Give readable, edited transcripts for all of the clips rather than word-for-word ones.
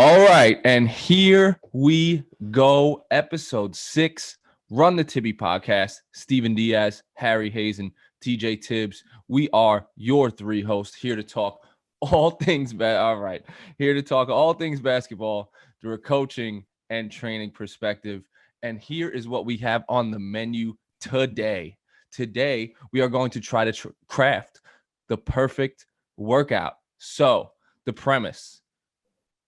All right, and here we go. Episode 6, Run the Tibby podcast. Steven Diaz, Harry Hazen, TJ Tibbs. We are your three hosts here to talk all things here to talk all things basketball through a coaching and training perspective. And here is what we have on the menu today. Today, we are going to try to craft the perfect workout. So, the premise: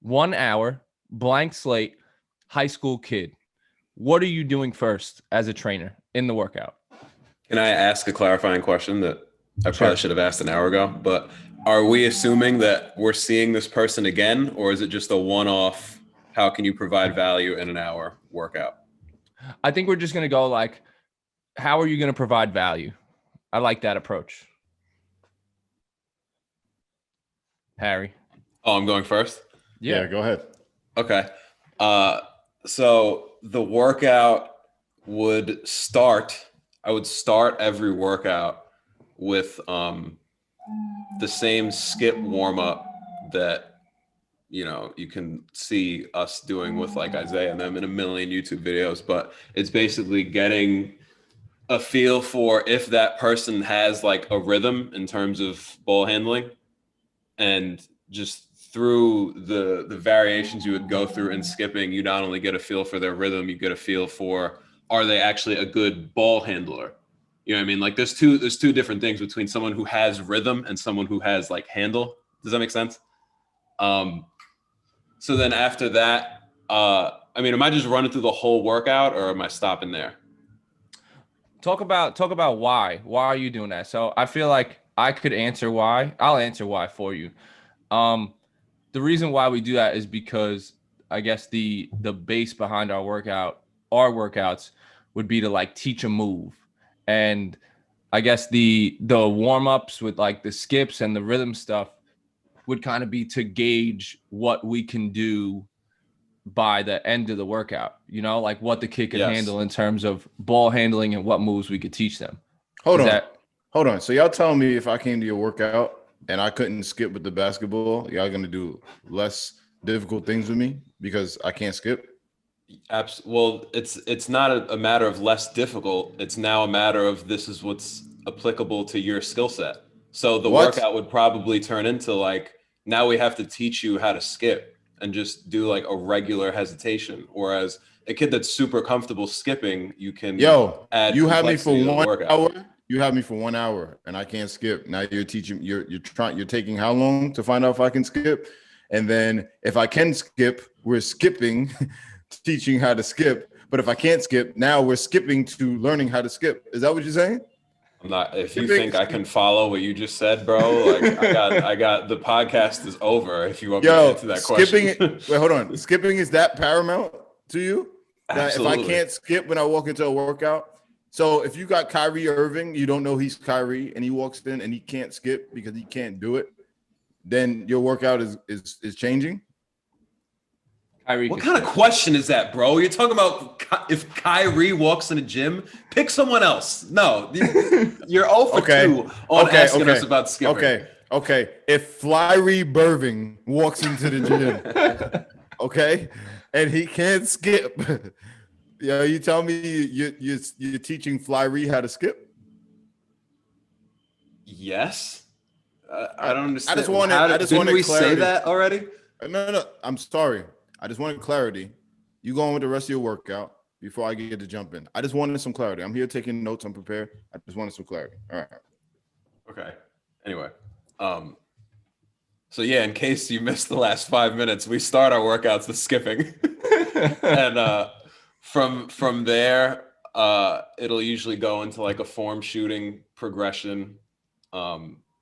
1 hour, blank slate, high school kid. What are you doing first as a trainer in the workout? Can I ask a clarifying question that I Sure. probably should have asked an hour ago? But are we assuming that we're seeing this person again, or is it just a one-off? How can you provide value in an hour workout? I think we're just going to go like, how are you going to provide value? I like that approach. Harry. Oh, I'm going first? Yeah, go ahead. Okay. So the workout would start, I would start every workout with the same skip warm up that you can see us doing with like Isaiah and them in a million YouTube videos, but it's basically getting a feel for if that person has like a rhythm in terms of ball handling, and just through the variations you would go through in skipping, you not only get a feel for their rhythm, you get a feel for, are they actually a good ball handler? You know what I mean? Like there's two different things between someone who has rhythm and someone who has like handle. Does that make sense? So then after that, am I just running through the whole workout or am I stopping there? Talk about why. Why are you doing that? So I feel like I could answer why. I'll answer why for you. The reason why we do that is because I guess the base behind our workouts would be to like teach a move. And I guess the warm-ups with like the skips and the rhythm stuff would kind of be to gauge what we can do by the end of the workout, like what the kid could handle in terms of ball handling and what moves we could teach them. Hold on. So y'all telling me if I came to your workout and I couldn't skip with the basketball, y'all gonna do less difficult things with me because I can't skip? Well, it's not a matter of less difficult. It's now a matter of this is what's applicable to your skill set. So the workout would probably turn into like, now we have to teach you how to skip and just do like a regular hesitation. Whereas a kid that's super comfortable skipping, you can add you have me for complexity to the 1 workout. hour. You have me for 1 hour and I can't skip. Now you're teaching. You're taking how long to find out if I can skip? And then if I can skip, we're skipping, teaching how to skip. But if I can't skip, now we're skipping to learning how to skip. Is that what you're saying? I'm not. If you think I can follow what you just said, bro, like I got the podcast is over. If you want me to answer that question. Wait, hold on. Skipping is that paramount to you? That Absolutely. if I can't skip when I walk into a workout. So if you got Kyrie Irving, you don't know he's Kyrie, and he walks in and he can't skip because he can't do it, then your workout is changing. Kyrie, what kind of question is that, bro? You're talking about if Kyrie walks in a gym, pick someone else. No, you're 0 for 2 on asking us about skipping. Okay. If Flyrie Irving walks into the gym, okay, and he can't skip, you tell me you're teaching Flyrie how to skip? Yes. I don't understand. Didn't we say that already? No. I'm sorry. I just wanted clarity. You go on with the rest of your workout before I get to jump in. I just wanted some clarity. I'm here taking notes. I'm prepared. I just wanted some clarity. All right. Okay. Anyway, so yeah, in case you missed the last 5 minutes, we start our workouts with skipping, and from there, it'll usually go into like a form shooting progression.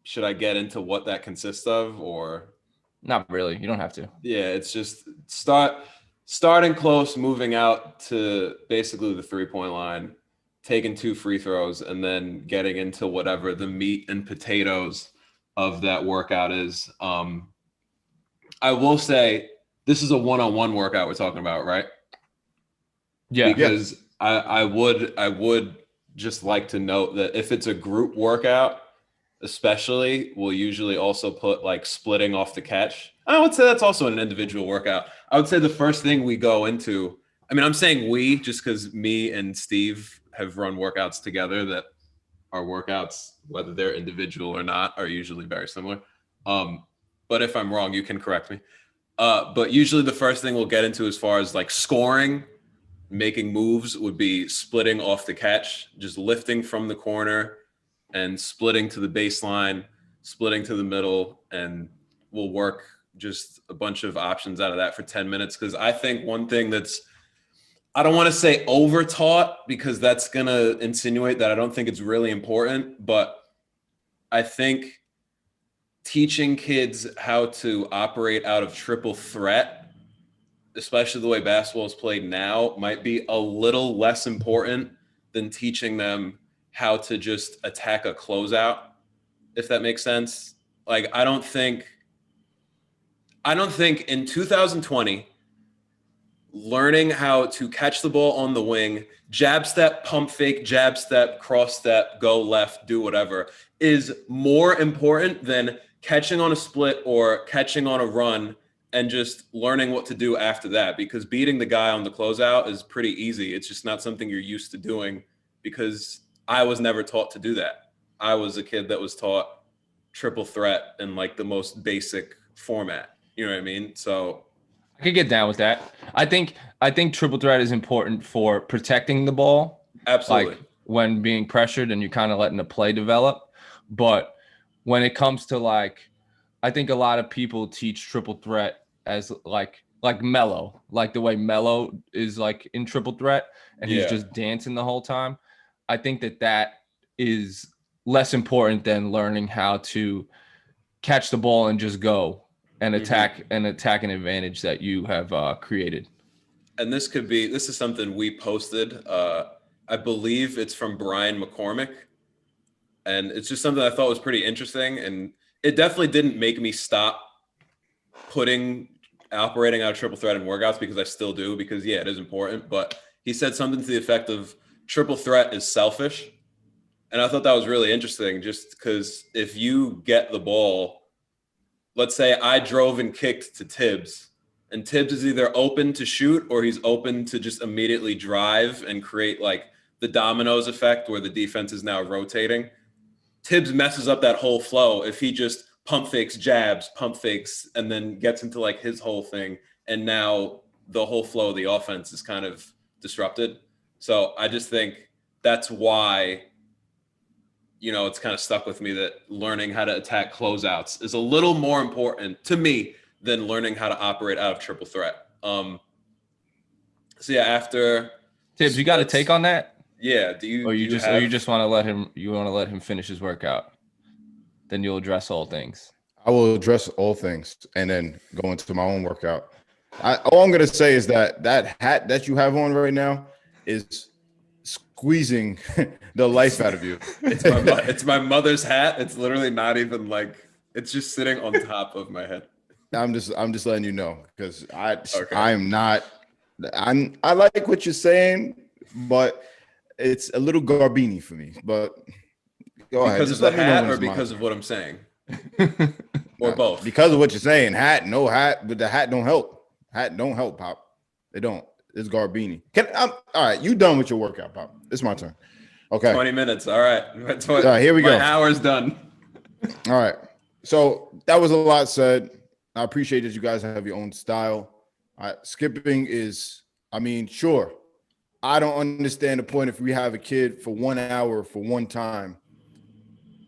Should I get into what that consists of, or? Not really. You don't have to. Yeah, it's just starting close, moving out to basically the 3-point line, taking 2 free throws, and then getting into whatever the meat and potatoes of that workout is. I will say this is a one-on-one workout we're talking about, right? Yeah. Because I would just like to note that if it's a group workout, especially, will usually also put like splitting off the catch. I would say that's also an individual workout. I would say the first thing we go into, I mean, I'm saying we just because me and Steve have run workouts together that our workouts, whether they're individual or not, are usually very similar. But if I'm wrong, you can correct me. But usually the first thing we'll get into as far as like scoring, making moves would be splitting off the catch, just lifting from the corner and splitting to the baseline, splitting to the middle, and we'll work just a bunch of options out of that for 10 minutes. Because I think one thing that's, I don't want to say over taught because that's going to insinuate that I don't think it's really important, but I think teaching kids how to operate out of triple threat, especially the way basketball is played now, might be a little less important than teaching them how to just attack a closeout, if that makes sense. Like, I don't think in 2020, learning how to catch the ball on the wing, jab step, pump fake, jab step, cross step, go left, do whatever, is more important than catching on a split or catching on a run and just learning what to do after that. Because beating the guy on the closeout is pretty easy. It's just not something you're used to doing because I was never taught to do that. I was a kid that was taught triple threat in like the most basic format. You know what I mean? So I could get down with that. I think triple threat is important for protecting the ball, absolutely. like when being pressured and you're kind of letting the play develop. But when it comes to like, I think a lot of people teach triple threat as like Melo, like the way Melo is like in triple threat and he's Yeah. just dancing the whole time. I think that is less important than learning how to catch the ball and just go and attack an advantage that you have created. And this is something we posted. I believe it's from Brian McCormick. And it's just something I thought was pretty interesting. And it definitely didn't make me stop operating out of triple threat in workouts because I still do, because yeah, it is important. But he said something to the effect of triple threat is selfish. And I thought that was really interesting just because if you get the ball, let's say I drove and kicked to Tibbs, and Tibbs is either open to shoot or he's open to just immediately drive and create like the dominoes effect where the defense is now rotating. Tibbs messes up that whole flow if he just pump fakes, jabs, pump fakes, and then gets into like his whole thing. And now the whole flow of the offense is kind of disrupted. So I just think that's why, it's kind of stuck with me that learning how to attack closeouts is a little more important to me than learning how to operate out of triple threat. So yeah, after Tibbs, you got a take on that? Yeah. Or you just want to let him finish his workout? Then you'll address all things. I will address all things and then go into my own workout. All I'm gonna say is that hat that you have on right now is squeezing the life out of you. It's my mother's hat. It's literally not even like, it's just sitting on top of my head. I'm just letting you know because I like what you're saying, but it's a little garbini for me. But go ahead. Because of the hat or because of what I'm saying? Or both? Because of what you're saying. No hat, but the hat don't help. Hat don't help, Pop. They don't. It's garbini. All right, you done with your workout, Pop. It's my turn. Okay. 20 minutes. All right. All right, here we go. My hour's done. All right. So that was a lot said. I appreciate that you guys have your own style. Skipping is, sure. I don't understand the point if we have a kid for 1 hour for one time,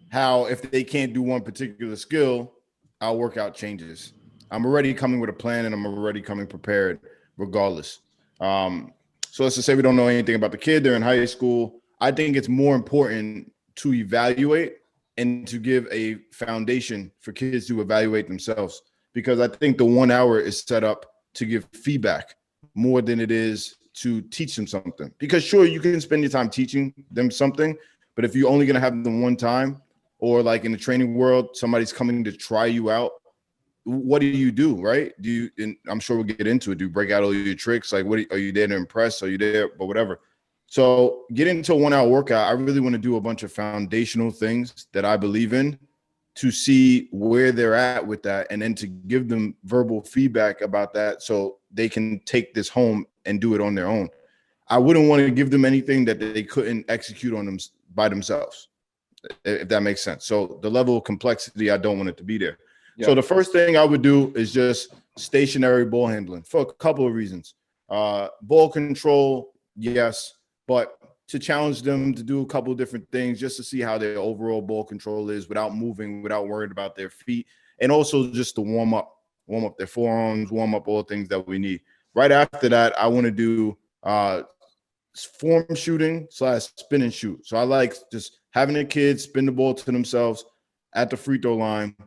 how if they can't do one particular skill, our workout changes. I'm already coming with a plan and I'm already coming prepared regardless. So let's just say we don't know anything about the kid. They're in high school. I think it's more important to evaluate and to give a foundation for kids to evaluate themselves, because I think the 1 hour is set up to give feedback more than it is to teach them something. Because sure, you can spend your time teaching them something, but if you're only going to have them one time, or like in the training world, somebody's coming to try you out, what do you do, right? And I'm sure we'll get into it. Do you break out all your tricks? Like, are you there to impress? Are you there, but whatever. So getting into a 1 hour workout, I really want to do a bunch of foundational things that I believe in to see where they're at with that, and then to give them verbal feedback about that so they can take this home and do it on their own. I wouldn't want to give them anything that they couldn't execute on them by themselves, if that makes sense. So the level of complexity, I don't want it to be there. Yep. So the first thing I would do is just stationary ball handling for a couple of reasons. Ball control, yes, but to challenge them to do a couple of different things just to see how their overall ball control is without moving, without worrying about their feet, and also just to warm up their forearms, warm up all things that we need. Right after that, I want to do form shooting / spin and shoot. So I like just having the kids spin the ball to themselves at the free throw line.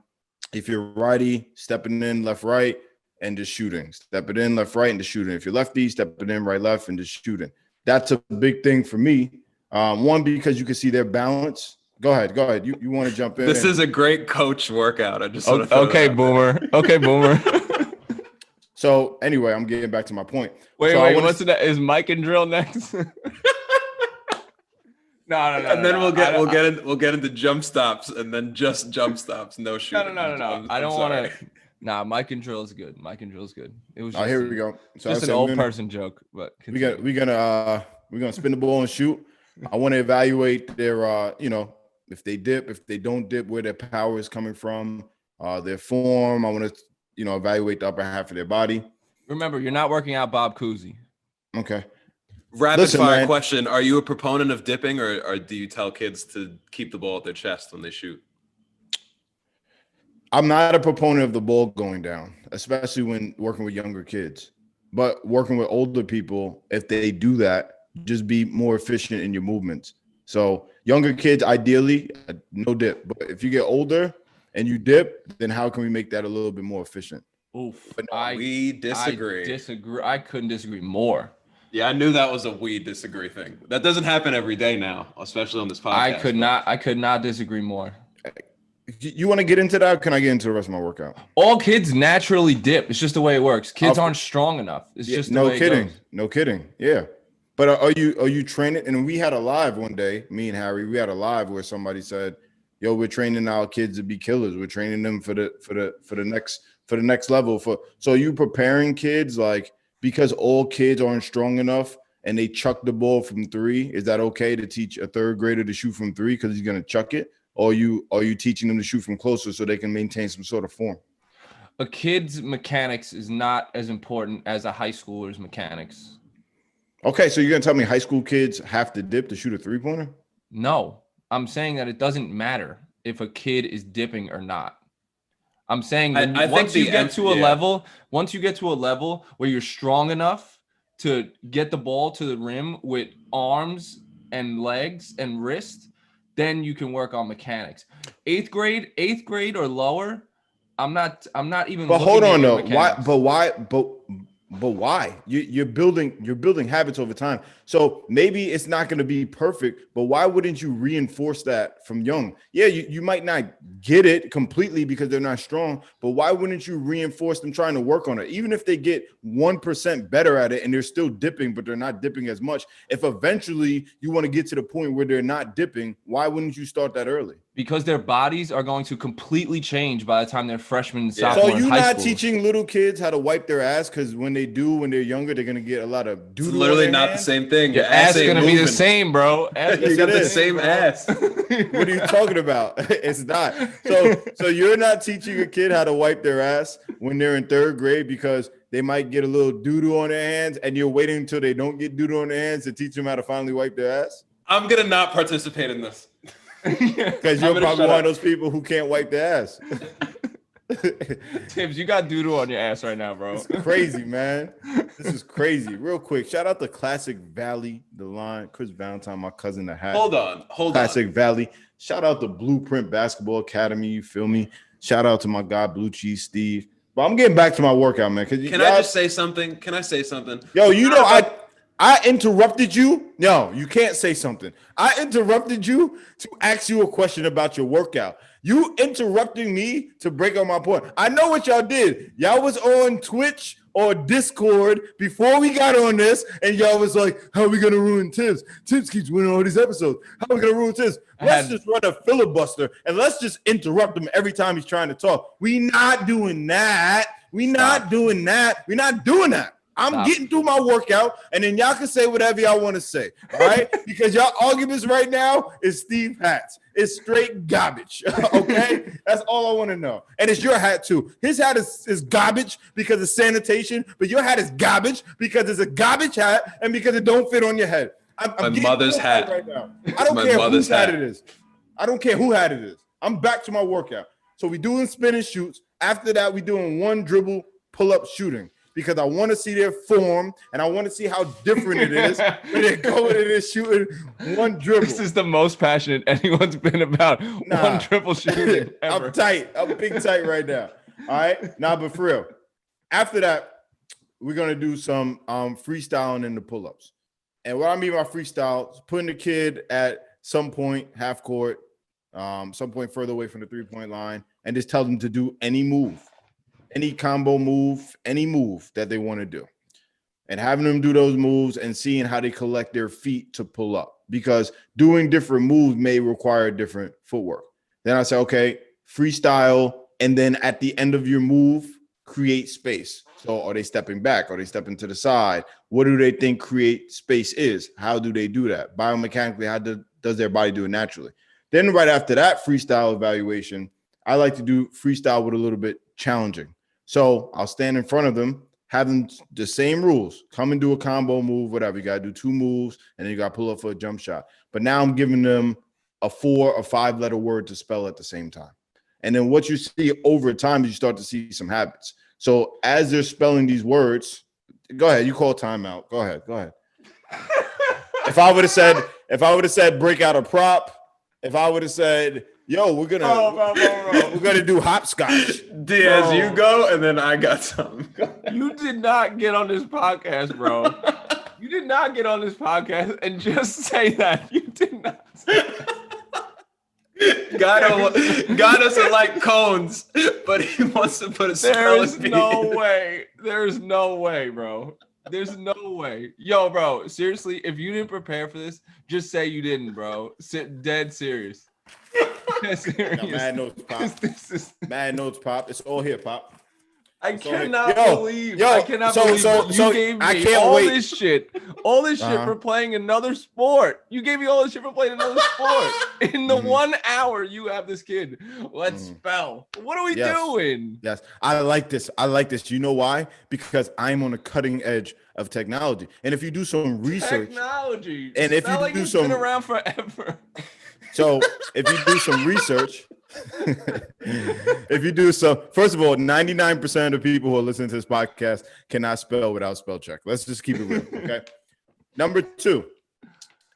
If you're righty, stepping in left, right, and just shooting. Step it in left, right, and just shooting. If you're lefty, step it in right, left, and just shooting. That's a big thing for me. One, because you can see their balance. Go ahead. You want to jump in? This is a great coach workout. I just okay, Boomer. Okay, Boomer. So anyway, I'm getting back to my point. Wait, what's that? Is Mike and Drill next? No. And then we'll get into jump stops, and then just jump stops, no shooting. No. I don't want to. Nah, Mike and Drill is good. It was. Just, here we go. So just an old person joke, but we're gonna spin the ball and shoot. I want to evaluate their, if they dip, if they don't dip, where their power is coming from, their form. I want to, evaluate the upper half of their body. Remember, you're not working out Bob Cousy. Okay. Rapid fire question: are you a proponent of dipping, or do you tell kids to keep the ball at their chest when they shoot? I'm not a proponent of the ball going down, especially when working with younger kids. But working with older people, if they do that, just be more efficient in your movements. So younger kids, ideally, no dip. But if you get older and you dip, then how can we make that a little bit more efficient? Oof. But we disagree. I couldn't disagree more. Yeah, I knew that was a we disagree thing. That doesn't happen every day now, especially on this podcast. I could not disagree more. You want to get into that, or can I get into the rest of my workout? All kids naturally dip. It's just the way it works. Kids aren't strong enough. It's just the way it goes. No kidding. Yeah. But are you training? And we had a live one day, me and Harry, we had a live where somebody said, yo, we're training our kids to be killers. We're training them for the next level. So are you preparing kids because all kids aren't strong enough and they chuck the ball from three? Is that okay to teach a third grader to shoot from three because he's going to chuck it? Or are you teaching them to shoot from closer so they can maintain some sort of form? A kid's mechanics is not as important as a high schooler's mechanics. Okay, so you're going to tell me high school kids have to dip to shoot a three-pointer? No, I'm saying that it doesn't matter if a kid is dipping or not. I'm saying that once you get to a level where you're strong enough to get the ball to the rim with arms and legs and wrist, then you can work on mechanics. Eighth grade or lower, I'm not even. But hold on though. Why? You're building habits over time. So maybe it's not going to be perfect, but why wouldn't you reinforce that from young? Yeah, you might not get it completely because they're not strong, but why wouldn't you reinforce them trying to work on it? Even if they get 1% better at it and they're still dipping, but they're not dipping as much. If eventually you want to get to the point where they're not dipping, why wouldn't you start that early? Because their bodies are going to completely change by the time they're freshmen and sophomore. So you're not teaching little kids how to wipe their ass because when they're younger, they're gonna get a lot of doodle. It's literally not the same thing. Your ass is gonna be the same, bro. You got the same ass. What are you talking about? It's not. So you're not teaching a kid how to wipe their ass when they're in third grade because they might get a little doodle on their hands, and you're waiting until they don't get doodle on their hands to teach them how to finally wipe their ass. I'm gonna not participate in this. Because you're probably one of those people who can't wipe their ass. Tibbs, you got doodle on your ass right now, bro. It's crazy, man. This is crazy. Real quick, shout out to Classic Valley, the line, Chris Valentine, my cousin, the hat. Hold on. Classic Valley. Shout out to Blueprint Basketball Academy. You feel me? Shout out to my guy, Blue Cheese Steve. But I'm getting back to my workout, man. Can I just say something? Can I say something? Yo, I interrupted you. No, you can't say something. I interrupted you to ask you a question about your workout. You interrupting me to break up my point. I know what y'all did. Y'all was on Twitch or Discord before we got on this, and y'all was like, how are we gonna ruin Tibbs? Tibbs keeps winning all these episodes. How are we gonna ruin Tibbs? Let's just run a filibuster and let's just interrupt him every time he's trying to talk. We not doing that. We not doing that. We not doing that. I'm getting through my workout, and then y'all can say whatever y'all want to say, all right? Because y'all arguments right now is Steve hats. It's straight garbage, okay? That's all I want to know. And it's your hat, too. His hat is garbage because of sanitation, but your hat is garbage because it's a garbage hat and because it don't fit on your head. I'm my mother's hat right now. I don't care whose hat it is. I don't care who hat it is. I'm back to my workout. So we doing spin and shoots. After that, we doing one dribble pull-up shooting. Because I want to see their form and I want to see how different it is when they're going in and shooting one dribble. This is the most passionate anyone's been about one dribble shooting ever. I'm tight. I'm big tight right now. All right. But for real. After that, we're going to do some freestyling in the pull-ups. And what I mean by freestyle is putting the kid at some point, half court, some point further away from the three-point line, and just tell them to do any move. Any combo move, any move that they want to do, and having them do those moves and seeing how they collect their feet to pull up, because doing different moves may require different footwork. Then I say, okay, freestyle. And then at the end of your move, create space. So are they stepping back? Are they stepping to the side? What do they think create space is? How do they do that? Biomechanically, how does their body do it naturally? Then right after that freestyle evaluation, I like to do freestyle with a little bit challenging. So I'll stand in front of them, have them the same rules, come and do a combo move, whatever. You got to do 2 moves, and then you got to pull up for a jump shot. But now I'm giving them a 4 or 5 letter word to spell at the same time. And then what you see over time is you start to see some habits. So as they're spelling these words, go ahead. You call timeout. Go ahead. If I would have said break out a prop, if I would have said, yo, we're gonna do hopscotch. Diaz, you go, and then I got something. You did not get on this podcast, bro. You did not get on this podcast and just say that. You did not say that. God doesn't like cones, but he wants to put a spell. There's no way. There's no way, bro. There's no way. Yo, bro, seriously, if you didn't prepare for this, just say you didn't, bro. Dead serious. Mad notes, Pop. Mad notes, Pop. It's all here, Pop. I cannot believe you gave me all this shit for playing another sport. You gave me all this shit for playing another sport. In the 1 hour you have this kid. Let's spell. What are we doing? Yes, I like this. You know why? Because I'm on the cutting edge of technology. And if you do some research, and if you do some, been around forever. So if you do some research, first of all, 99% of the people who are listening to this podcast cannot spell without spell check. Let's just keep it real, okay? Number 2,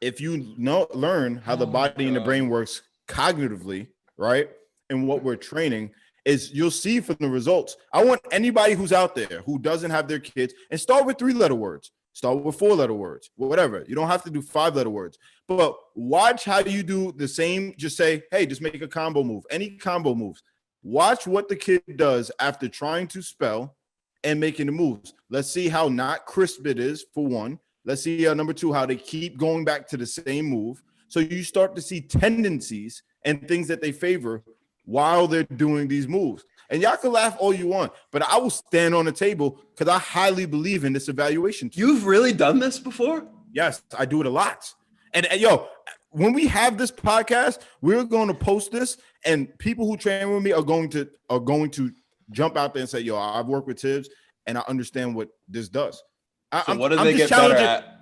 if you learn how the body and the brain works cognitively, right, and what we're training, is you'll see from the results. I want anybody who's out there who doesn't have their kids, and start with 3-letter words. Start with 4-letter words, whatever. You don't have to do 5-letter words, but watch how you do the same. Just say, hey, just make a combo move, any combo moves. Watch what the kid does after trying to spell and making the moves. Let's see how not crisp it is, for one. Let's see, number 2, how they keep going back to the same move. So you start to see tendencies and things that they favor while they're doing these moves. And y'all can laugh all you want, but I will stand on the table because I highly believe in this evaluation. You've really done this before? Yes, I do it a lot. And yo, when we have this podcast, we're going to post this, and people who train with me are going to jump out there and say, yo, I've worked with Tibbs and I understand what this does. So what do they get better at?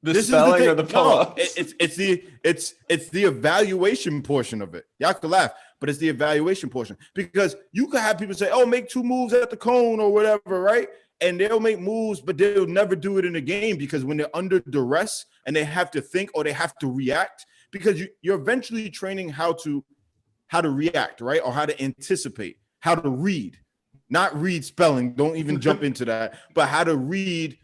The spelling or the pull-ups? No, it's the evaluation portion of it. Y'all can laugh, but it's the evaluation portion, because you could have people say, oh, make 2 moves at the cone or whatever, right? And they'll make moves, but they'll never do it in a game, because when they're under duress and they have to think or they have to react, because you're eventually training how to react, right? Or how to anticipate, how to read, not read spelling. Don't even jump into that, but how to read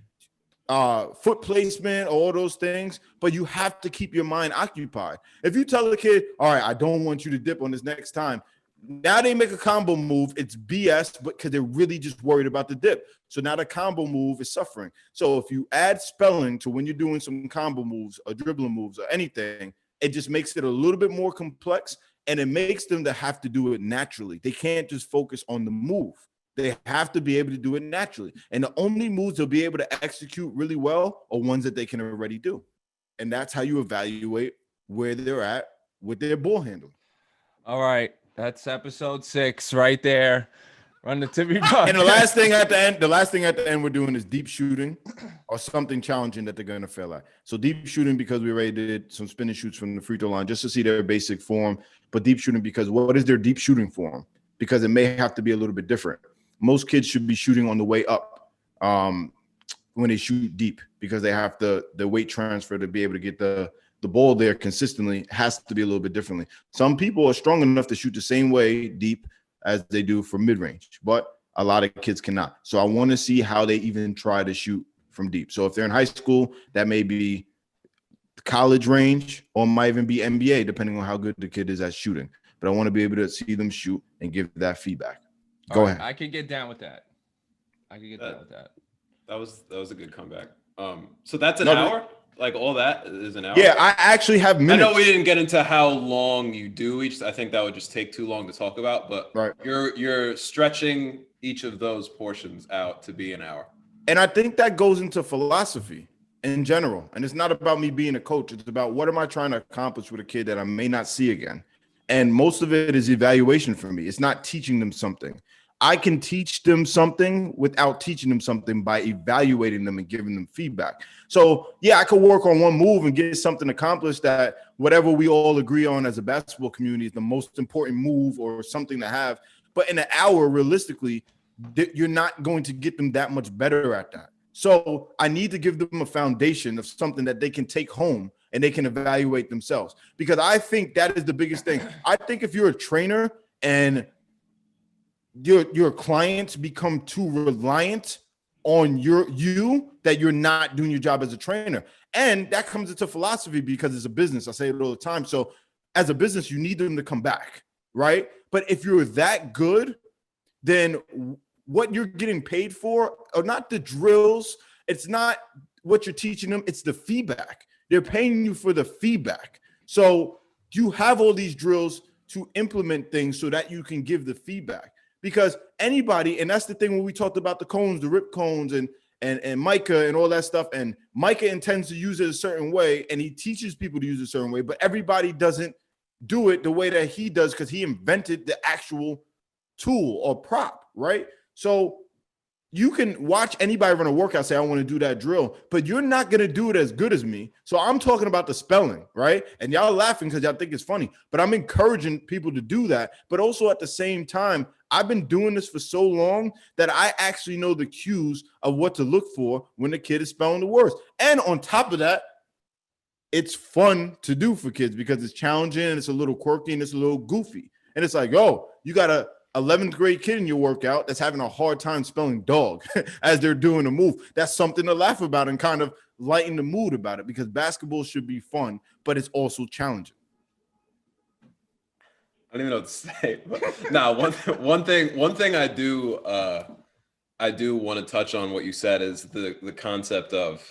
foot placement, all those things. But you have to keep your mind occupied. If you tell the kid, all right, I don't want you to dip on this next time, now they make a combo move. It's BS, but because they're really just worried about the dip. So now the combo move is suffering. So if you add spelling to when you're doing some combo moves or dribbling moves or anything, it just makes it a little bit more complex, and it makes them to have to do it naturally. They can't just focus on the move. They have to be able to do it naturally. And the only moves they'll be able to execute really well are ones that they can already do. And that's how you evaluate where they're at with their ball handling. All right. That's episode 6 right there. Run the Tibby podcast. And the last thing at the end we're doing is deep shooting or something challenging that they're going to fail at. So deep shooting, because we already did some spin and shoots from the free throw line just to see their basic form. But deep shooting, because what is their deep shooting form? Because it may have to be a little bit different. Most kids should be shooting on the way up when they shoot deep, because they have the weight transfer to be able to get the ball there consistently has to be a little bit differently. Some people are strong enough to shoot the same way deep as they do for mid-range, but a lot of kids cannot. So I want to see how they even try to shoot from deep. So if they're in high school, that may be college range or might even be NBA, depending on how good the kid is at shooting. But I want to be able to see them shoot and give that feedback. Go ahead. I can get down with that. That was a good comeback. So that's an hour? Like all that is an hour? Yeah, I actually have minutes. I know we didn't get into how long you do each. I think that would just take too long to talk about, but right. You're stretching each of those portions out to be an hour. And I think that goes into philosophy in general. And it's not about me being a coach. It's about what am I trying to accomplish with a kid that I may not see again. And most of it is evaluation for me. It's not teaching them something. I can teach them something without teaching them something by evaluating them and giving them feedback. So, yeah, I could work on one move and get something accomplished that whatever we all agree on as a basketball community is the most important move or something to have. But in an hour, realistically, you're not going to get them that much better at that. So I need to give them a foundation of something that they can take home and they can evaluate themselves, because I think that is the biggest thing. I think if you're a trainer and your clients become too reliant on you that you're not doing your job as a trainer. And that comes into philosophy because it's a business. I say it all the time. So as a business, you need them to come back, right? But if you're that good, then what you're getting paid for are not the drills. It's not what you're teaching them. It's the feedback. They're paying you for the feedback. So you have all these drills to implement things so that you can give the feedback. Because anybody, and that's the thing when we talked about the cones, the rip cones and Micah and all that stuff, and Micah intends to use it a certain way, and he teaches people to use it a certain way, but everybody doesn't do it the way that he does because he invented the actual tool or prop, right? So you can watch anybody run a workout, say, I want to do that drill, but you're not going to do it as good as me. So I'm talking about the spelling, right? And y'all laughing because y'all think it's funny, but I'm encouraging people to do that. But also at the same time, I've been doing this for so long that I actually know the cues of what to look for when the kid is spelling the words. And on top of that, it's fun to do for kids because it's challenging and it's a little quirky and it's a little goofy. And it's like, oh, you got a 11th grade kid in your workout that's having a hard time spelling dog as they're doing a move. That's something to laugh about and kind of lighten the mood about it, because basketball should be fun, but it's also challenging. I don't even know what to say. But one thing I do want to touch on what you said is the concept of,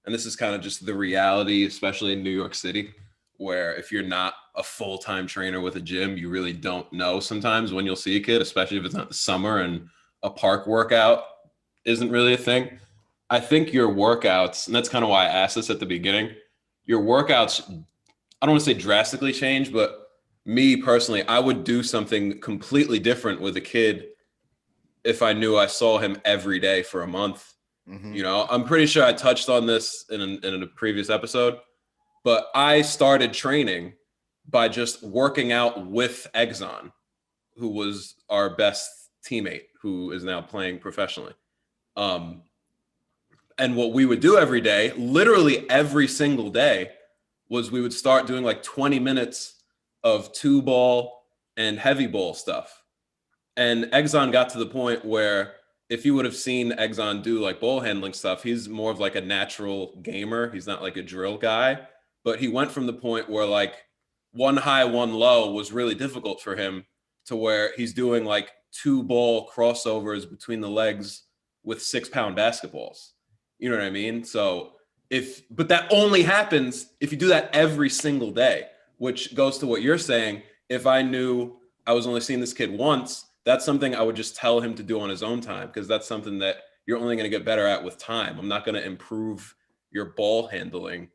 and this is kind of just the reality, especially in New York City, where if you're not a full-time trainer with a gym, you really don't know sometimes when you'll see a kid, especially if it's not the summer and a park workout isn't really a thing. I think your workouts, and that's kind of why I asked this at the beginning, your workouts, I don't want to say drastically change, but me personally, I would do something completely different with a kid if I knew I saw him every day for a month. Mm-hmm. You know, I'm pretty sure I touched on this in a previous episode, but I started training by just working out with Exxon, who was our best teammate, who is now playing professionally. And what we would do every day, literally every single day, was we would start doing like 20 minutes of 2-ball and heavy ball stuff. And Exxon got to the point where if you would have seen Exxon do like ball handling stuff, he's more of like a natural gamer. He's not like a drill guy, but he went from the point where like one high, one low was really difficult for him to where he's doing like 2-ball crossovers between the legs with 6-pound basketballs. You know what I mean? So but that only happens if you do that every single day, which goes to what you're saying. If I knew I was only seeing this kid once, that's something I would just tell him to do on his own time, because that's something that you're only going to get better at with time. I'm not going to improve your ball handling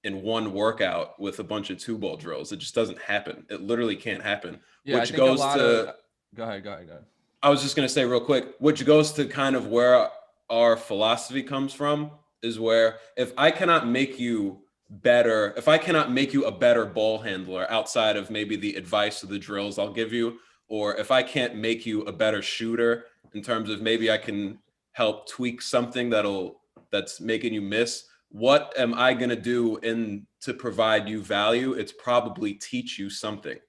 in one workout with a bunch of 2-ball drills. It just doesn't happen. It literally can't happen. Yeah, which I think goes to go ahead. I was just going to say real quick, which goes to kind of where our philosophy comes from, is where if I cannot make you better, if I cannot make you a better ball handler outside of maybe the advice or the drills I'll give you, or if I can't make you a better shooter in terms of maybe I can help tweak something that's making you miss, what am I going to do to provide you value? It's probably teach you something.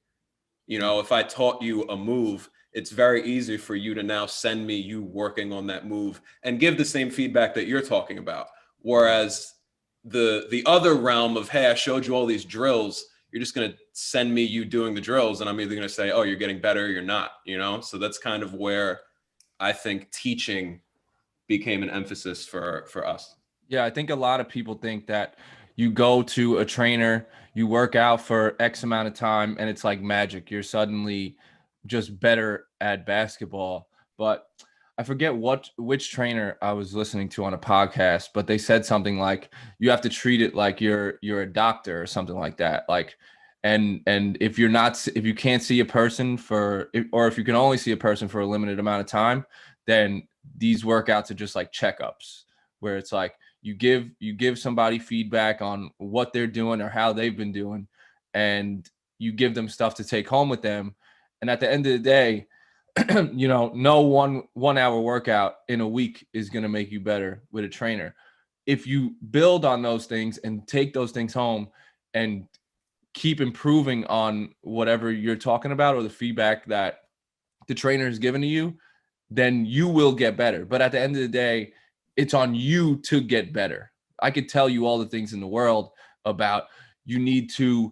You know, if I taught you a move, it's very easy for you to now send me you working on that move and give the same feedback that you're talking about. Whereas the other realm of, hey, I showed you all these drills, you're just going to send me you doing the drills, and I'm either going to say, oh, you're getting better or you're not, you know? So that's kind of where I think teaching became an emphasis for us. Yeah, I think a lot of people think that you go to a trainer, you work out for X amount of time, and it's like magic. You're suddenly just better at basketball. But I forget which trainer I was listening to on a podcast, but they said something like you have to treat it like you're a doctor or something like that. Like, and if you can't see a person or if you can only see a person for a limited amount of time, then these workouts are just like checkups, where it's like you give somebody feedback on what they're doing or how they've been doing, and you give them stuff to take home with them. And at the end of the day, no 1 hour workout in a week is going to make you better with a trainer. If you build on those things and take those things home and keep improving on whatever you're talking about or the feedback that the trainer is giving to you, then you will get better. But at the end of the day, it's on you to get better. I could tell you all the things in the world about you need to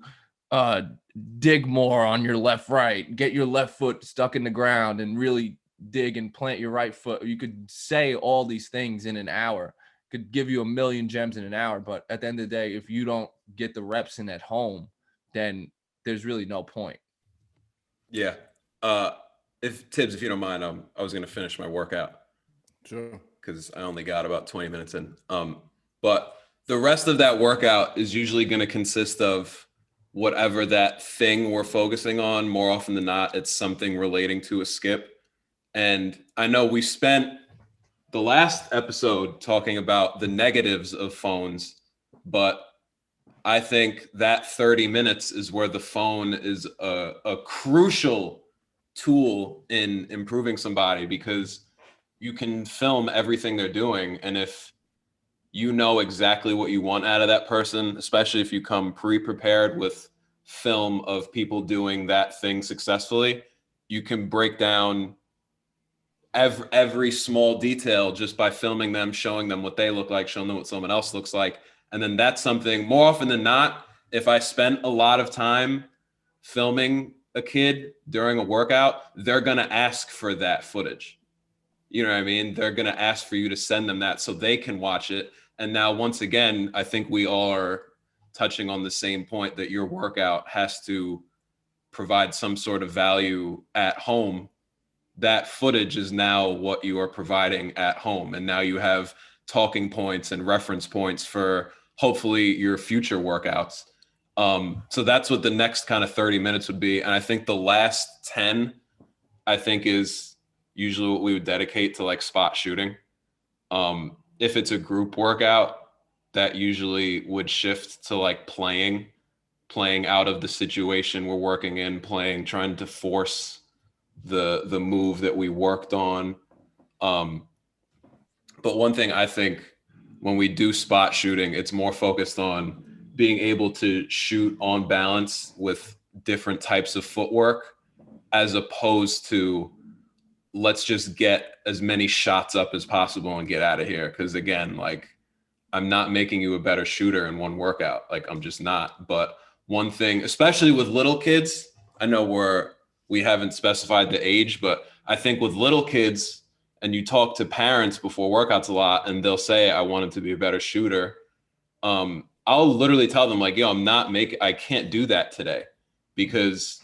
dig more on your right, get your left foot stuck in the ground and really dig and plant your right foot. You could say all these things in an hour, could give you a million gems in an hour. But at the end of the day, if you don't get the reps in at home, then there's really no point. Yeah. If you don't mind, I was going to finish my workout. Sure. Because I only got about 20 minutes in. But the rest of that workout is usually going to consist of whatever that thing we're focusing on. More often than not, it's something relating to a skip. And I know we spent the last episode talking about the negatives of phones, but I think that 30 minutes is where the phone is a crucial tool in improving somebody, because you can film everything they're doing. And if you know exactly what you want out of that person, especially if you come pre-prepared with film of people doing that thing successfully, you can break down every small detail just by filming them, showing them what they look like, showing them what someone else looks like. And then that's something, more often than not, if I spent a lot of time filming a kid during a workout, they're going to ask for that footage. You know what I mean? They're going to ask for you to send them that so they can watch it. And now, once again, I think we all are touching on the same point, that your workout has to provide some sort of value at home. That footage is now what you are providing at home. And now you have talking points and reference points for hopefully your future workouts. So that's what the next kind of 30 minutes would be. And I think the last 10, I think, is usually what we would dedicate to like spot shooting. If it's a group workout, that usually would shift to like playing out of the situation we're working in, trying to force the move that we worked on. But one thing I think when we do spot shooting, it's more focused on being able to shoot on balance with different types of footwork, as opposed to let's just get as many shots up as possible and get out of here. Because again, like, I'm not making you a better shooter in one workout. Like, I'm just not. But one thing, especially with little kids, I know we're we haven't specified the age, but I think with little kids, and you talk to parents before workouts a lot, and they'll say, I want him to be a better shooter. I'll literally tell them like, yo, I can't do that today, because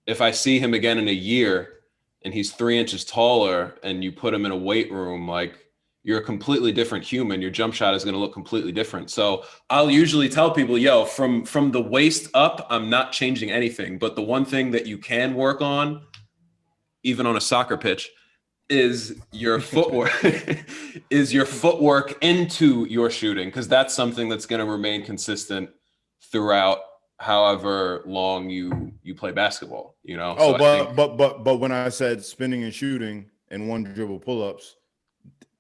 if I see him again in a year and he's 3 inches taller and you put him in a weight room, like, you're a completely different human. Your jump shot is going to look completely different. So I'll usually tell people, yo, from the waist up, I'm not changing anything. But the one thing that you can work on, even on a soccer pitch, is your footwork into your shooting, because that's something that's going to remain consistent throughout however long you play basketball, you know. Oh, So but when I said spinning and shooting and one dribble pull-ups,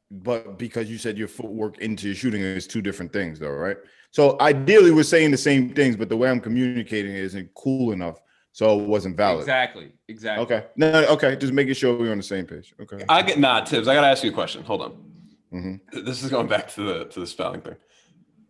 but because you said your footwork into your shooting is two different things, though, right? So ideally, we're saying the same things, but the way I'm communicating isn't cool enough, so it wasn't valid. Exactly. Okay. No, okay. Just making sure we're on the same page. Okay. Tibbs, I gotta ask you a question. Hold on. Mm-hmm. This is going back to the spelling thing.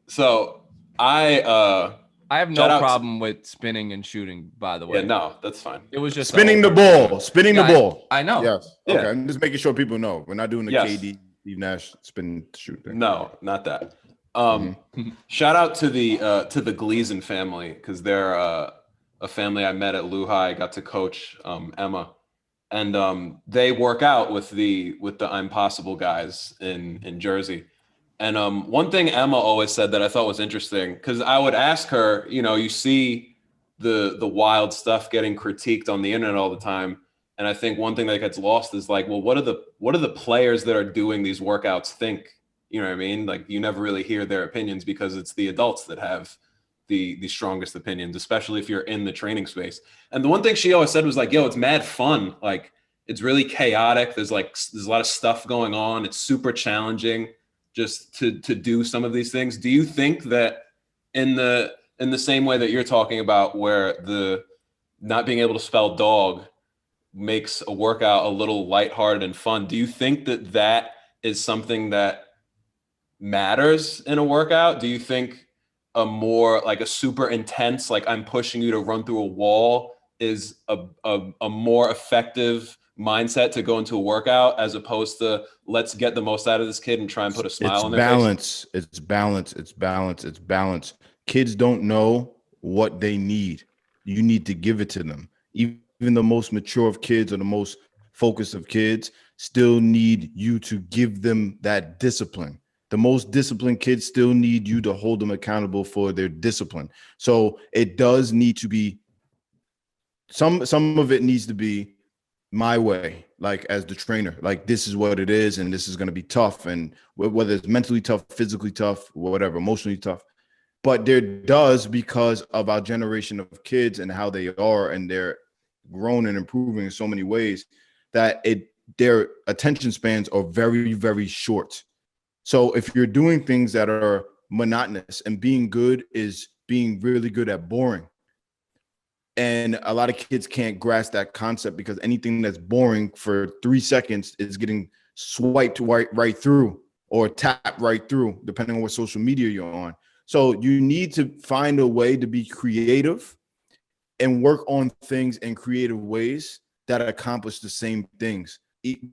So I have no problem with spinning and shooting, by the way. Yeah, no, that's fine. It was just spinning the ball. Spinning the ball. I know. Yes. Yeah. Okay. I'm just making sure people know. We're not doing the Yes. KD Steve Nash spin shoot thing. No, not that. Shout out to the Gleason family, because they're a family I met at Lehigh. Got to coach Emma, and they work out with the I'm Possible guys in Jersey. And one thing Emma always said that I thought was interesting, because I would ask her, you know, you see the wild stuff getting critiqued on the internet all the time. And I think one thing that gets lost is like, well, what do the players that are doing these workouts think? You know what I mean? Like, you never really hear their opinions, because it's the adults that have the strongest opinions, especially if you're in the training space. And the one thing she always said was like, yo, it's mad fun. Like, it's really chaotic. There's a lot of stuff going on. It's super challenging just to do some of these things. Do you think that in the same way that you're talking about, where the not being able to spell dog makes a workout a little lighthearted and fun, do you think that is something that matters in a workout? Do you think a more like a super intense, like I'm pushing you to run through a wall, is a more effective mindset to go into a workout, as opposed to let's get the most out of this kid and try and put a smile on their face? It's balance. Kids don't know what they need. You need to give it to them. Even the most mature of kids, or the most focused of kids, still need you to give them that discipline. The most disciplined kids still need you to hold them accountable for their discipline. So it does need to be some of it needs to be my way, like as the trainer, like this is what it is, and this is going to be tough, and whether it's mentally tough, physically tough, whatever, emotionally tough. But there does, because of our generation of kids and how they are, and they're grown and improving in so many ways, that their attention spans are very, very short. So if you're doing things that are monotonous, and being good is being really good at boring. And a lot of kids can't grasp that concept, because anything that's boring for 3 seconds is getting swiped right through, or tapped right through, depending on what social media you're on. So you need to find a way to be creative and work on things in creative ways that accomplish the same things,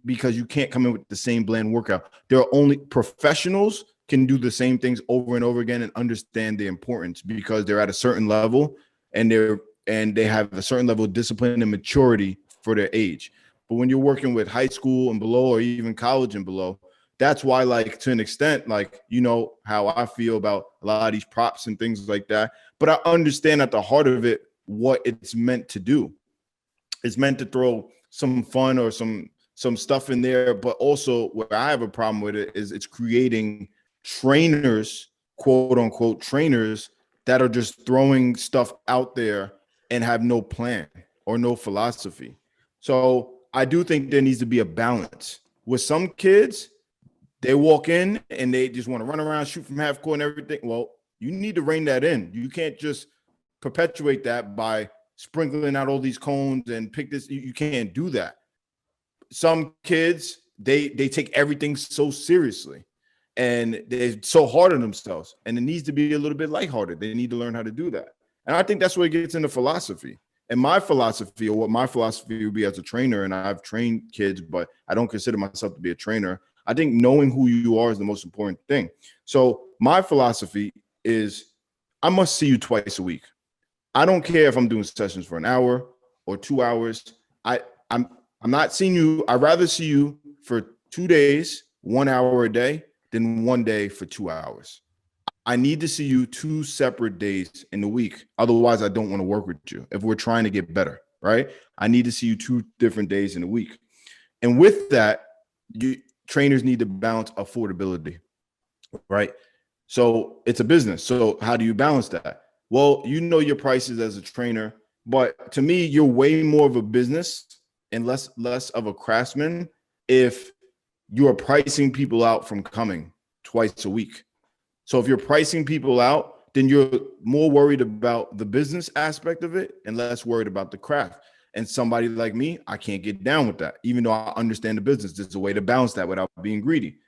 because you can't come in with the same bland workout. There are only professionals can do the same things over and over again and understand the importance, because they're at a certain level, and they have a certain level of discipline and maturity for their age. But when you're working with high school and below, or even college and below, that's why, like, to an extent, like, you know how I feel about a lot of these props and things like that. But I understand at the heart of it what it's meant to do. It's meant to throw some fun or some stuff in there. But also, where I have a problem with it is it's creating trainers, quote unquote trainers, that are just throwing stuff out there and have no plan or no philosophy. So I do think there needs to be a balance. With some kids, they walk in and they just want to run around, shoot from half court and everything. Well, you need to rein that in. You can't just perpetuate that by sprinkling out all these cones and pick this. You can't do that. Some kids, they take everything so seriously, and they're so hard on themselves, and it needs to be a little bit lighthearted. They need to learn how to do that. And I think that's where it gets into philosophy And my philosophy, or what my philosophy would be as a trainer, and I've trained kids, but I don't consider myself to be a trainer. I think knowing who you are is the most important thing. So my philosophy is I must see you twice a week. I don't care if I'm doing sessions for an hour or 2 hours. I'm not seeing you. I'd rather see you for 2 days, 1 hour a day, than 1 day for 2 hours. I need to see you 2 separate days in the week. Otherwise, I don't want to work with you if we're trying to get better, right? I need to see you 2 different days in the week. And with that, trainers need to balance affordability, right? So it's a business. So how do you balance that? Well, you know your prices as a trainer, but to me, you're way more of a business and less of a craftsman if you are pricing people out from coming twice a week. So if you're pricing people out, then you're more worried about the business aspect of it and less worried about the craft. And somebody like me, I can't get down with that. Even though I understand the business, there's a way to balance that without being greedy.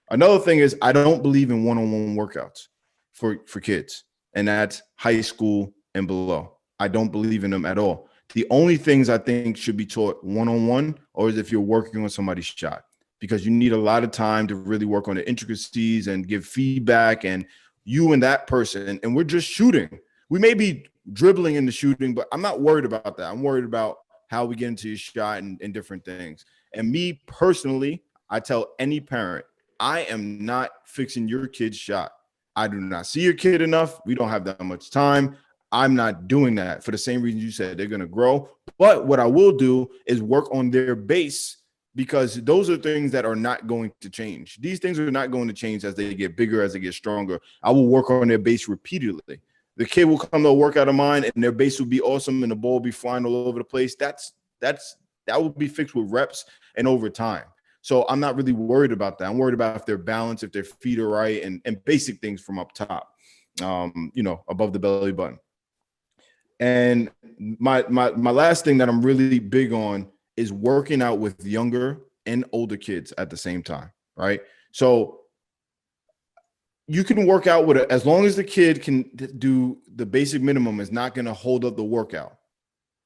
Another thing is I don't believe in one-on-one workouts for kids, and that's high school and below. I don't believe in them at all. The only things I think should be taught one-on-one, or is if you're working on somebody's shot, because you need a lot of time to really work on the intricacies and give feedback, and you and that person, and we're just shooting. We may be dribbling in the shooting, but I'm not worried about that. I'm worried about how we get into your shot and different things. And me personally, I tell any parent, I am not fixing your kid's shot. I do not see your kid enough. We don't have that much time. I'm not doing that for the same reason you said. They're going to grow. But what I will do is work on their base, because those are things that are not going to change. These things are not going to change as they get bigger, as they get stronger. I will work on their base repeatedly. The kid will come to a workout of mine and their base will be awesome and the ball will be flying all over the place. That will be fixed with reps and over time. So I'm not really worried about that. I'm worried about if their balance, if their feet are right, and basic things from up top, above the belly button. And my last thing that I'm really big on is working out with younger and older kids at the same time, right? So you can work out with it as long as the kid can do the basic minimum, is not going to hold up the workout.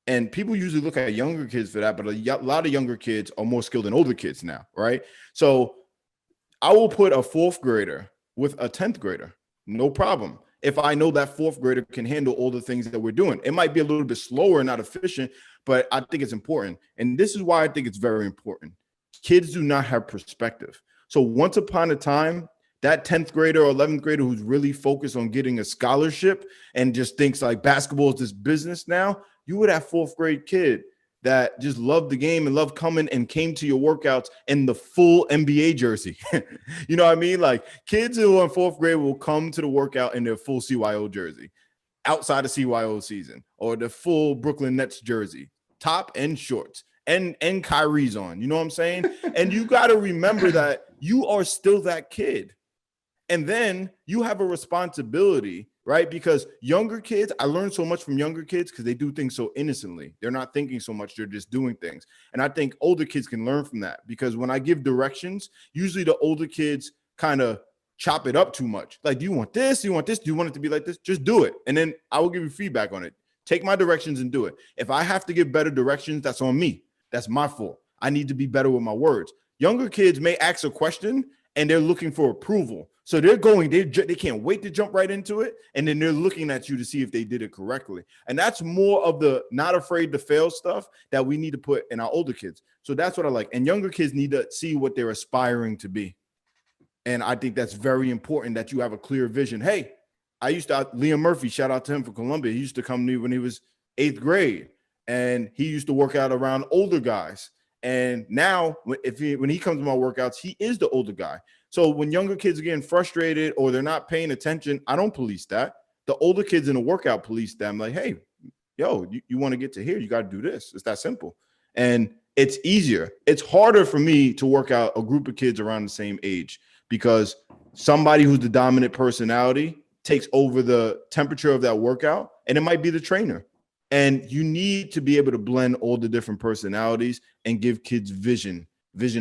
And people usually look at younger kids for that, but a lot of younger kids are more skilled than older kids now, right? So I will put a 4th grader with a 10th grader, no problem. If I know that 4th grader can handle all the things that we're doing, it might be a little bit slower and not efficient, but I think it's important. And this is why I think it's very important. Kids do not have perspective. So once upon a time, that 10th grader or 11th grader who's really focused on getting a scholarship and just thinks like basketball is this business now, you would have 4th grade kid that just loved the game and loved coming and came to your workouts in the full NBA jersey. You know what I mean? Like kids who are in 4th grade will come to the workout in their full CYO jersey outside of CYO season, or the full Brooklyn Nets jersey, top and shorts, and Kyrie's on. You know what I'm saying? And you got to remember that you are still that kid. And then you have a responsibility, right? Because younger kids, I learned so much from younger kids because they do things so innocently. They're not thinking so much. They're just doing things. And I think older kids can learn from that, because when I give directions, usually the older kids kind of chop it up too much. Like, do you want this? Do you want this? Do you want it to be like this? Just do it. And then I will give you feedback on it. Take my directions and do it. If I have to give better directions, that's on me. That's my fault. I need to be better with my words. Younger kids may ask a question and they're looking for approval. So they can't wait to jump right into it. And then they're looking at you to see if they did it correctly. And that's more of the not afraid to fail stuff that we need to put in our older kids. So that's what I like. And younger kids need to see what they're aspiring to be. And I think that's very important, that you have a clear vision. Hey, Liam Murphy, shout out to him for Columbia. He used to come to me when he was 8th grade, and he used to work out around older guys. And now when he comes to my workouts, he is the older guy. So when younger kids are getting frustrated or they're not paying attention, I don't police that. The older kids in the workout police them, like, hey, yo, you want to get to here, you got to do this. It's that simple. And it's easier. It's harder for me to work out a group of kids around the same age, because somebody who's the dominant personality takes over the temperature of that workout, and it might be the trainer. And you need to be able to blend all the different personalities and give kids vision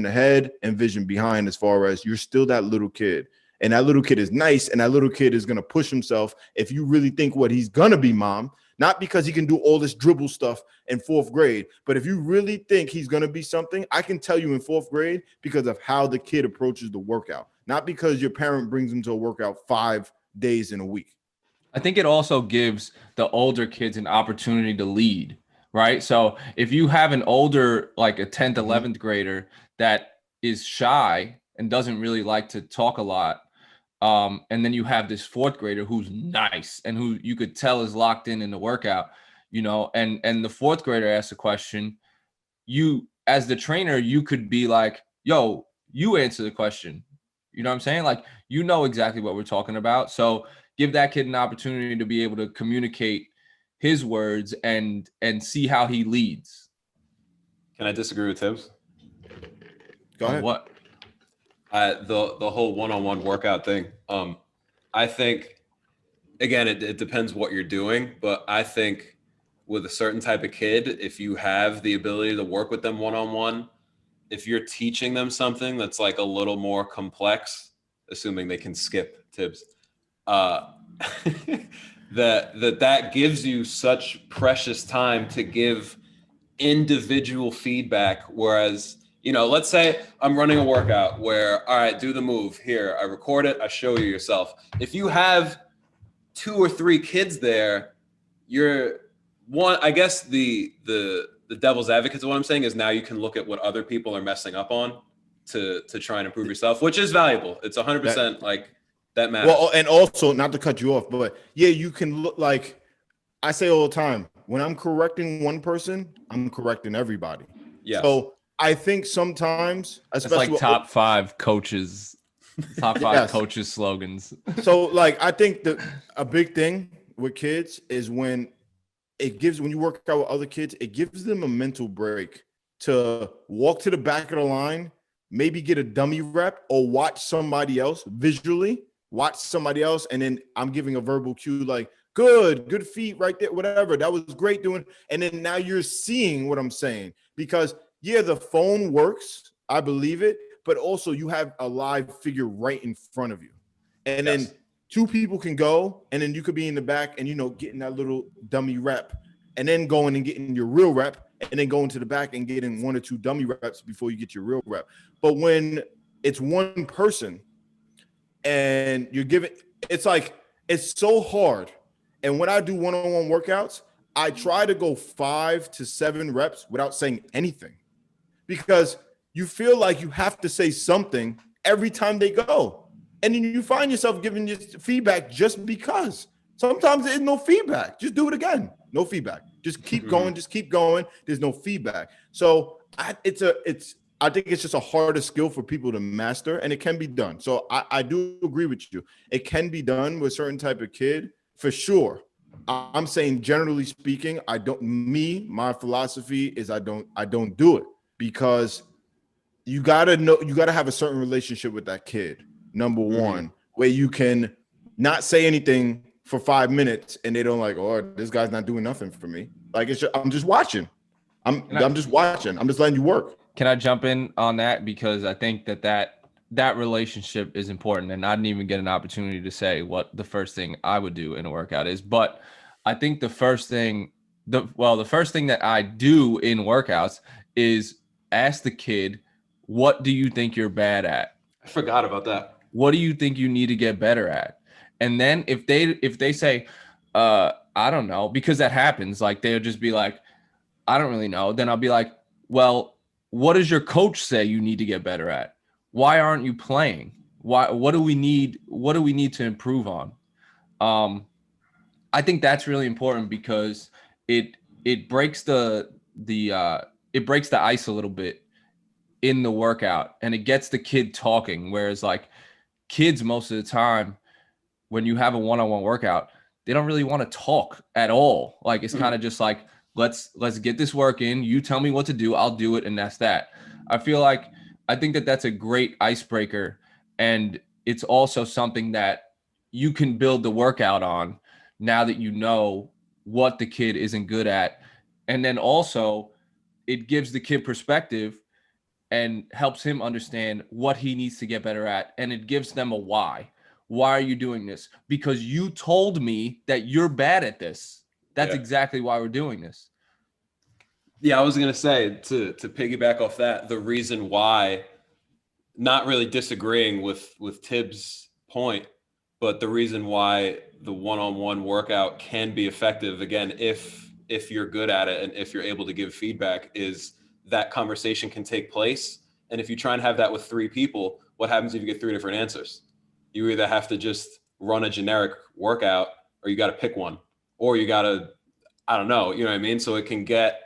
ahead and vision behind, as far as you're still that little kid. And that little kid is nice, and that little kid is going to push himself. If you really think what he's going to be, mom, not because he can do all this dribble stuff in 4th grade. But if you really think he's going to be something, I can tell you in 4th grade because of how the kid approaches the workout, not because your parent brings him to a workout 5 days in a week. I think it also gives the older kids an opportunity to lead, right? So if you have an older, like a 10th, 11th grader that is shy and doesn't really like to talk a lot, and then you have this 4th grader who's nice and who you could tell is locked in the workout, and the 4th grader asks a question, you as the trainer, you could be like, yo, you answer the question. You know what I'm saying? Like, exactly what we're talking about. So give that kid an opportunity to be able to communicate his words and see how he leads. Can I disagree with Tibbs? Go ahead. What? The whole one-on-one workout thing. I think, again, it depends what you're doing, but I think with a certain type of kid, if you have the ability to work with them one-on-one, if you're teaching them something that's like a little more complex, assuming they can skip, Tibbs, that gives you such precious time to give individual feedback. Whereas, let's say I'm running a workout where, all right, do the move here. I record it. I show you yourself. If you have 2 or 3 kids there, you're one, I guess the devil's advocate to what I'm saying is now you can look at what other people are messing up on to try and improve yourself, which is valuable. It's 100% like that matters. Well, and also not to cut you off, but yeah, you can look like I say all the time, when I'm correcting one person, I'm correcting everybody. Yes. So I think sometimes, especially it's like top 5 coaches slogans. So like, I think that a big thing with kids is when you work out with other kids, it gives them a mental break to walk to the back of the line, maybe get a dummy rep or watch somebody else visually, and then I'm giving a verbal cue like, good feet right there, whatever. That was great doing. And then now you're seeing what I'm saying, because yeah, the phone works. I believe it, but also you have a live figure right in front of you. And Yes. then 2 people can go, and then you could be in the back and, getting that little dummy rep, and then going and getting your real rep, and then going to the back and getting 1 or 2 dummy reps before you get your real rep. But when it's one person and you're giving, it's so hard. And when I do one-on-one workouts, I try to go 5 to 7 reps without saying anything, because you feel like you have to say something every time they go. And then you find yourself giving your feedback just because. Sometimes there's no feedback. Just do it again. No feedback. Just keep going. Just keep going. There's no feedback. So I think it's just a harder skill for people to master, and it can be done. So I do agree with you. It can be done with a certain type of kid for sure. I'm saying, generally speaking, my philosophy is I don't do it, because you gotta have a certain relationship with that kid. Number one, where you can not say anything for 5 minutes and they don't like, oh, this guy's not doing nothing for me. Like, I'm just watching. I'm just watching. I'm just letting you work. Can I jump in on that? Because I think that relationship is important, and I didn't even get an opportunity to say what the first thing I would do in a workout is. But I think the first thing that I do in workouts is ask the kid, what do you think you're bad at? I forgot about that. What do you think you need to get better at? And then if they say, I don't know, because that happens, like they'll just be like, I don't really know. Then I'll be like, well, what does your coach say you need to get better at? Why aren't you playing? What do we need to improve on? I think that's really important, because it breaks the ice a little bit in the workout, and it gets the kid talking. Whereas like kids, most of the time, when you have a one-on-one workout, they don't really want to talk at all. Like, it's kind of just like, let's get this work in. You tell me what to do, I'll do it, and that's that. I think that that's a great icebreaker, and it's also something that you can build the workout on now that you know what the kid isn't good at. And then also it gives the kid perspective and helps him understand what he needs to get better at. And it gives them a why. Why are you doing this? Because you told me that you're bad at this. That's Yeah. exactly why we're doing this. Yeah, I was gonna say to piggyback off that, the reason why, not really disagreeing with Tibbs' point, but the reason why the one-on-one workout can be effective, again, if you're good at it and if you're able to give feedback, is that conversation can take place. And if you try and have that with 3 people, what happens if you get 3 different answers? You either have to just run a generic workout, or you got to pick one, or you got to, I don't know, you know what I mean? So it can get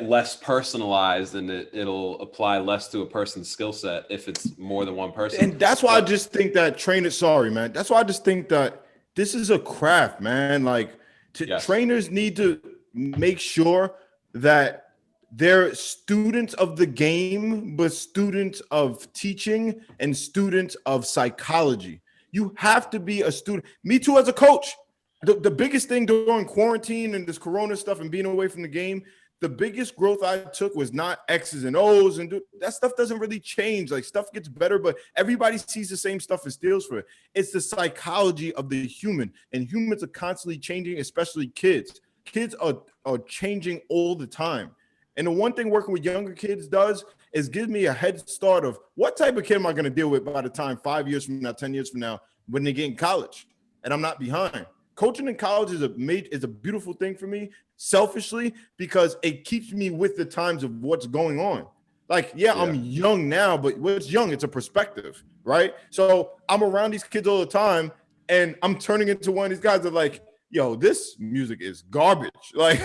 less personalized, and it'll apply less to a person's skill set if it's more than one person. And that's why I just think that sorry, man. That's why I just think that this is a craft, man. Like, Yes. trainers need to make sure that they're students of the game, but students of teaching and students of psychology. You have to be a student. Me too, as a coach. The biggest thing during quarantine and this corona stuff and being away from the game, the biggest growth I took was not X's and O's, and that stuff doesn't really change. Like, stuff gets better, but everybody sees the same stuff and steals for it. It's the psychology of the human, and humans are constantly changing, especially kids. Kids are changing all the time. And the one thing working with younger kids does is give me a head start of what type of kid am I going to deal with by the time 5 years from now, 10 years from now, when they get in college, and I'm not behind. Coaching in college is a beautiful thing for me, selfishly, because it keeps me with the times of what's going on. Like, yeah, I'm young now, but what's young? It's a perspective, right? So I'm around these kids all the time, and I'm turning into one of these guys that, like, yo, this music is garbage. Like,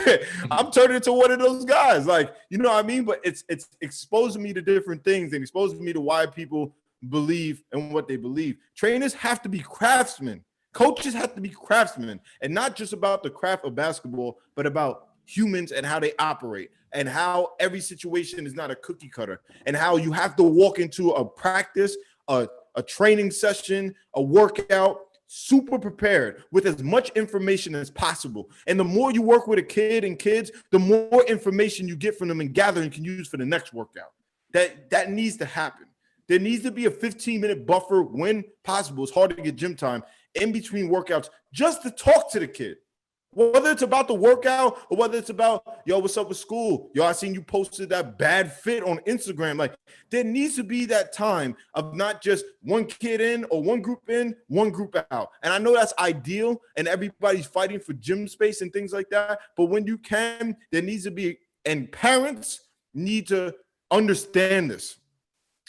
I'm turning into one of those guys. Like, you know what I mean? But it's exposing me to different things and exposing me to why people believe and what they believe. Trainers have to be craftsmen. Coaches have to be craftsmen, and not just about the craft of basketball, but about humans and how they operate, and how every situation is not a cookie cutter, and how you have to walk into a practice, a training session, a workout, super prepared with as much information as possible. And the more you work with a kid and kids, the more information you get from them and gather and can use for the next workout. That needs to happen. There needs to be a 15-minute buffer when possible. It's hard to get gym time in between workouts just to talk to the kid. Whether it's about the workout or whether it's about, yo, what's up with school? Yo, I seen you posted that bad fit on Instagram. Like, there needs to be that time of not just one kid in or one group in, one group out. And I know that's ideal and everybody's fighting for gym space and things like that. But when you can, there needs to be, and parents need to understand this.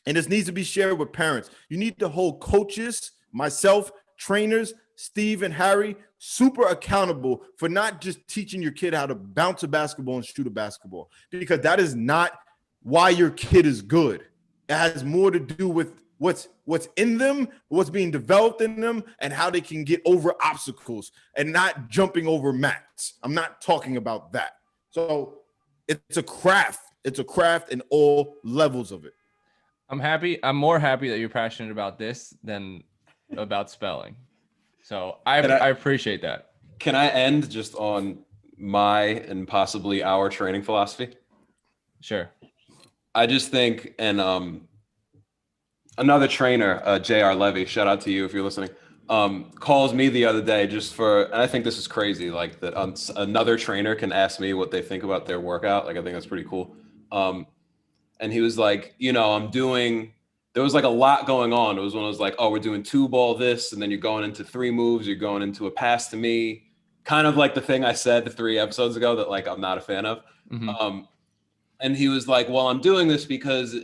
And this needs to be shared with parents. You need to hold coaches, myself, trainers, Steve and Harry, super accountable for not just teaching your kid how to bounce a basketball and shoot a basketball, because that is not why your kid is good. It has more to do with what's in them, what's being developed in them, and how they can get over obstacles and not jumping over mats. I'm not talking about that. So it's a craft. It's a craft in all levels of it. I'm more happy that you're passionate about this than about spelling. So I appreciate that. Can I end just on my and possibly our training philosophy? Sure. I just think, and another trainer, J.R. Levy, shout out to you if you're listening, calls me the other day and I think this is crazy, like that another trainer can ask me what they think about their workout. Like, I think that's pretty cool. And he was like, there was like a lot going on. It was when I was like, oh, we're doing 2-ball this, and then you're going into 3 moves, you're going into a pass to me, kind of like the thing I said 3 episodes ago that, like, I'm not a fan of. Mm-hmm. And he was like, well, I'm doing this because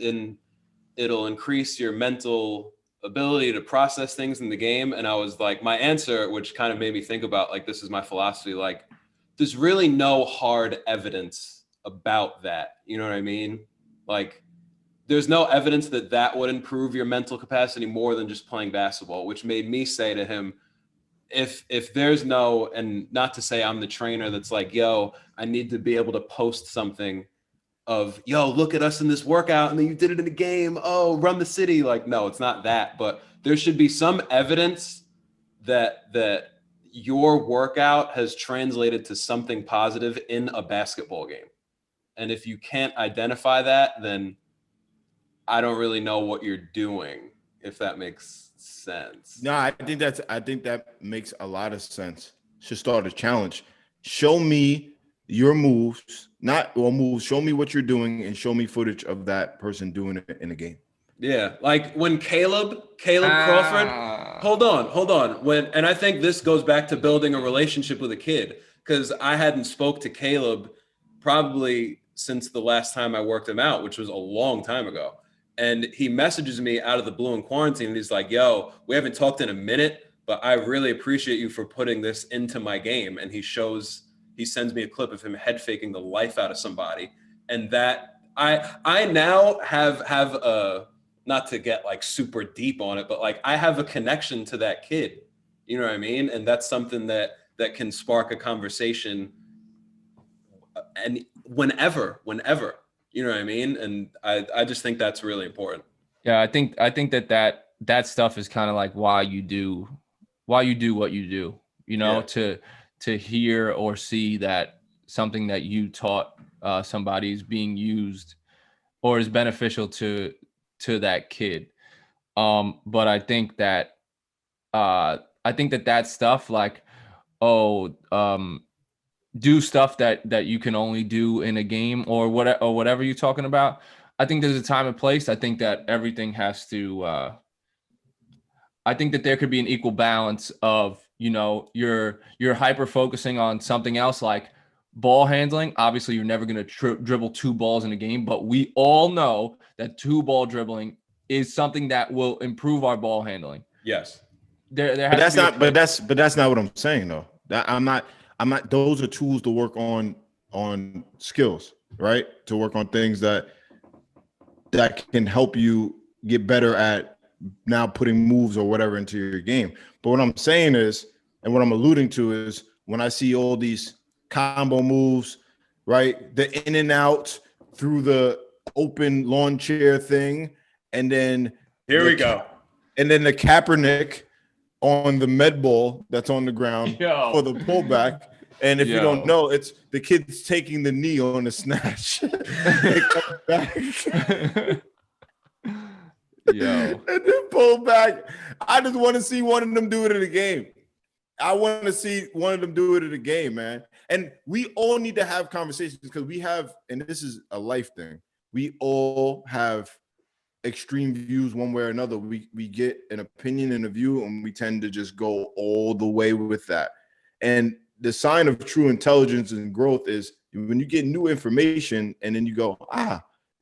it'll increase your mental ability to process things in the game. And I was like, my answer, which kind of made me think about, like, this is my philosophy, like, there's really no hard evidence about that. You know what I mean? Like, there's no evidence that would improve your mental capacity more than just playing basketball, which made me say to him, if there's no, and not to say I'm the trainer that's like, yo, I need to be able to post something of, yo, look at us in this workout, and then you did it in the game, oh, run the city. Like, no, it's not that, but there should be some evidence that your workout has translated to something positive in a basketball game. And if you can't identify that, then I don't really know what you're doing, if that makes sense. No, I think that makes a lot of sense. Should start a challenge. show me your moves, not all moves. Show me what you're doing and show me footage of that person doing it in the game. Yeah, like when Caleb Crawford. Hold on. And I think this goes back to building a relationship with a kid, because I hadn't spoke to Caleb probably since the last time I worked him out, which was a long time ago. And he messages me out of the blue in quarantine, and he's like, "Yo, we haven't talked in a minute, but I really appreciate you for putting this into my game." And he sends me a clip of him head faking the life out of somebody, and that I now have a, not to get like super deep on it, but like I have a connection to that kid. You know what I mean? And that's something that can spark a conversation, and whenever, you know what I mean? And I just think that's really important. Yeah, I think that stuff is kind of like why you do what you do, to hear or see that something that you taught somebody is being used or is beneficial to that kid. But I think that that stuff like, do stuff that you can only do in a game or whatever you're talking about. I think there's a time and place. I think that everything has to. I think that there could be an equal balance of, you're hyper focusing on something else like ball handling. Obviously, you're never going to dribble 2 balls in a game, but we all know that 2-ball dribbling is something that will improve our ball handling. Yes. But that's not what I'm saying though. I'm not. Those are tools to work on skills, right? To work on things that can help you get better at now putting moves or whatever into your game. But what I'm saying is, and what I'm alluding to is, when I see all these combo moves, right? The in and out through the open lawn chair thing, and then here we go. And then the Kaepernick on the med ball that's on the ground for the pullback. And if you don't know, it's the kid's taking the knee on the snatch. It comes back. And then pull back. I just want to see one of them do it in a game. I want to see one of them do it in a game, man. And we all need to have conversations, because we have, and this is a life thing, we all have extreme views one way or another. We get an opinion and a view, and we tend to just go all the way with that. And the sign of true intelligence and growth is when you get new information and then you go,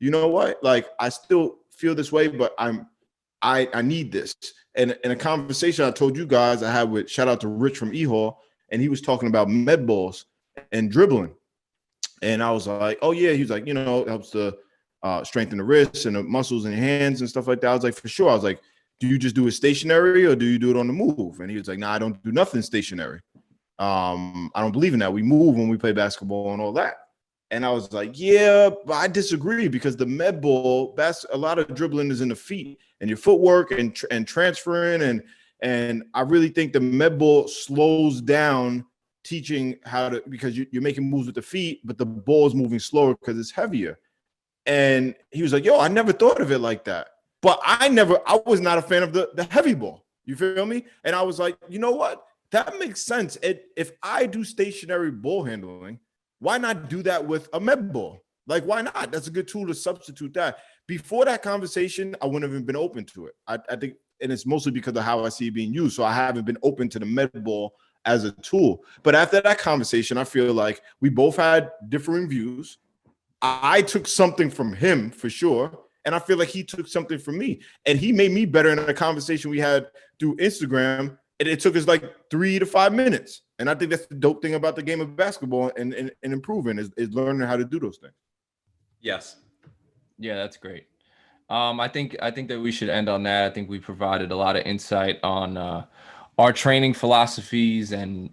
you know what? Like, I still feel this way, but I need this. And in a conversation I told you guys I had with, shout out to Rich from eHall, and he was talking about med balls and dribbling. And I was like, oh yeah. He was like, it helps to strengthen the wrists and the muscles in your hands and stuff like that. I was like, for sure. I was like, do you just do it stationary or do you do it on the move? And he was like, nah, I don't do nothing stationary. I don't believe in that. We move when we play basketball and all that. And I was like, yeah, but I disagree, because the med ball, a lot of dribbling is in the feet and your footwork and transferring. And I really think the med ball slows down teaching how to, because you're making moves with the feet, but the ball is moving slower because it's heavier. And he was like, yo, I never thought of it like that. But I was not a fan of the heavy ball. You feel me? And I was like, you know what? That makes sense. If I do stationary ball handling, why not do that with a med ball? Like, why not? That's a good tool to substitute that. Before that conversation, I wouldn't have been open to it. I think, and it's mostly because of how I see it being used. So I haven't been open to the med ball as a tool. But after that conversation, I feel like we both had differing views. I took something from him for sure. And I feel like he took something from me. And he made me better in a conversation we had through Instagram. And it took us like 3 to 5 minutes. And I think that's the dope thing about the game of basketball and improving is learning how to do those things. Yes. Yeah, that's great. I think that we should end on that. I think we provided a lot of insight on our training philosophies, and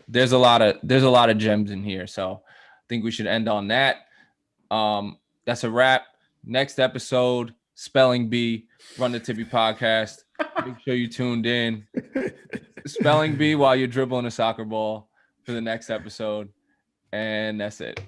there's a lot of gems in here. So I think we should end on that. That's a wrap. Next episode, Spelling Bee, Run the Tibby podcast. Make sure you tuned in. Spelling Bee while you're dribbling a soccer ball for the next episode. And that's it.